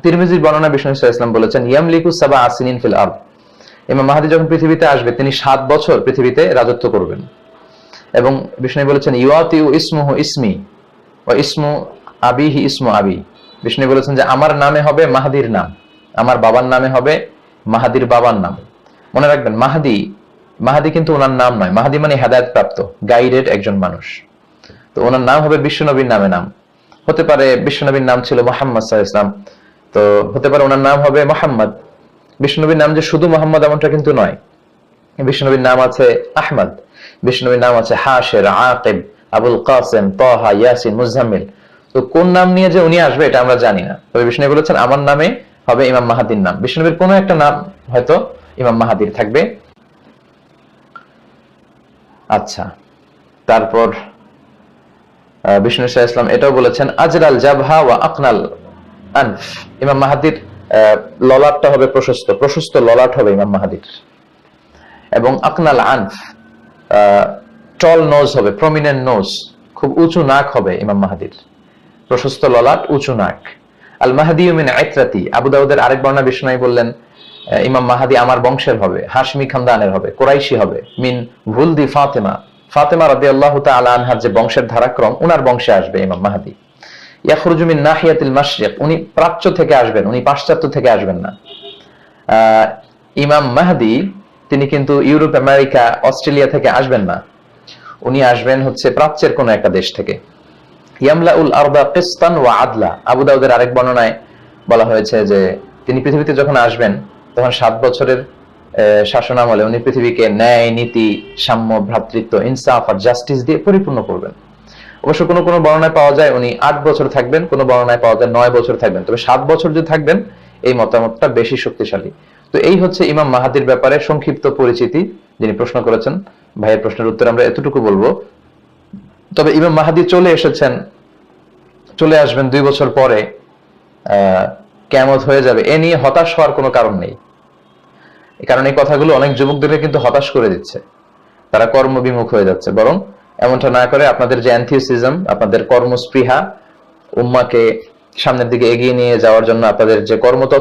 তিরমিজির বর্ণনা বিষ্ণু সাল্লাল্লাহু আলাইহি ওয়াসাল্লাম বলেছেন, ইয়ামলিকু সাবআ আসিনিন ফিল আরদ। ইমাম মাহদী যখন পৃথিবীতে আসবে তিনি 7 বছর পৃথিবীতে রাজত্ব করবেন। এবং বিষ্ণু বলেছেন, ইউআতিউ ইসমুহু ইসমি ওয়া ইসমু আবিহি ইসমু আবি। বিষ্ণু বলেছেন যে আমার নামে হবে মাহদীর নাম, আমার বাবার নামে হবে মাহদীর বাবার নাম। মনে রাখবেন, মাহদী কিন্তু ওনার নাম নয়। মাহদী মানে হেদায়েত প্রাপ্ত, গাইডেড একজন মানুষ। তো ওনার নাম হবে বিশ্বনবীর নামে নাম। হতে পারে বিশ্বনবীর নাম ছিল মুহাম্মদ সাল্লাল্লাহু আলাইহি ওয়াসাল্লাম, তো হতে পারে ওনার নাম হবে মুহাম্মদ। বিশ্বনবীর নাম যে শুধু মুহাম্মদ এমনটা কিন্তু নয়। বিশ্বনবীর নাম আছে আহমদ, বিশ্বনবীর নাম আছে হাশির, আকিব, আবুল কাসেম, তাহা, ইয়াসিন, মুজাম্মিল। তো কোন নাম নিয়ে যে উনি আসবে এটা আমরা জানি না। তবে বিষ্ণু বলেছেন আমার নামে হবে ইমাম মাহদীর নাম। বিষ্ণুবীর কোনো একটা নাম হয়তো ইমাম মাহদীর থাকবে। আচ্ছা, তারপর বিষ্ণু সাল্লাল্লাহু আলাইহি ওয়াসাল্লাম এটাও বলেছেন, আজরাল জাবহা ওয়া আকনাল আনফ। ইমাম মাহদীর ললাটটা হবে প্রশস্ত, প্রশস্ত ললাট হবে ইমাম মাহদীর। এবং আকনাল আনফ, টল নোজ হবে, প্রমিনেন্ট নোজ, খুব উঁচু নাক হবে ইমাম মাহদীর। প্রশস্ত ললাট, উঁচু নাক। আল মাহদী মিন ইতরাতি। আবু দাউদের আরেক বর্ণনা বিষ্ণু বললেন, ইমাম মাহদী আমার বংশের হবে, হাশমি খানদানের হবে, কুরাইশি হবে। মিন ভুলদি ফাতেমা, ফাতেমা রাদিয়াল্লাহু তাআলা আনহার যে বংশের ধারাক্রম, উনার বংশে আসবে ইমাম মাহদী। ইয়াখরুজু মিন নাহিয়াতিল মাশরিক, উনি প্রাচ্য থেকে আসবেন, উনি পাশ্চাত্য থেকে আসবেন না। ইমাম মাহদী তিনি কিন্তু ইউরোপ, আমেরিকা, অস্ট্রেলিয়া থেকে আসবেন না। উনি আসবেন হচ্ছে প্রাচ্যের কোন একটা দেশ থেকে। ইয়ামলাউল আরদা কিসতান ওয়া আদলা। আবু দাউদের আরেক বর্ণনায় বলা হয়েছে যে তিনি পৃথিবীতে যখন আসবেন তখন 7 বছরের শাসনামলে উনি পৃথিবীকে ন্যায়, নীতি, সাম্য, ভ্রাতৃত্ব, ইনসাফ আর জাস্টিস দিয়ে পরিপূর্ণ করবেন। অবশ্য কোনো কোনো বর্ণনায় পাওয়া যায় উনি 8 বছর থাকবেন, কোনো বর্ণনায় পাওয়া যায় 9 বছর থাকবেন। তবে 7 বছর যে থাকবেন এই মতামতটা বেশি শক্তিশালী। তো এই হচ্ছে ইমাম মাহদীর ব্যাপারে সংক্ষিপ্ত পরিচিতি। যিনি প্রশ্ন করেছেন, ভাইয়ের প্রশ্নের উত্তর আমরা এতটুকু বলবো। তবে ইমাম মাহদী চলে এসেছেন, চলে আসবেন 2 বছর পরে, কিয়ামত হয়ে যাবে, এ নিয়ে হতাশ হওয়ার কোনো কারণ নেই। কারণ এই কথাগুলো অনেক যুবকদেরকে কিন্তু হতাশ করে দিচ্ছে, তারা কর্মবিমুখ হয়ে যাচ্ছে। বরং এমনটা না করে আপনাদের যে এনথিউসিজম, আপনাদের কর্মস্পৃহা, উম্মাহকে সামনের দিকে এগিয়ে নিয়ে যাওয়ার জন্য আপনাদের যে কর্মতৎপরতা,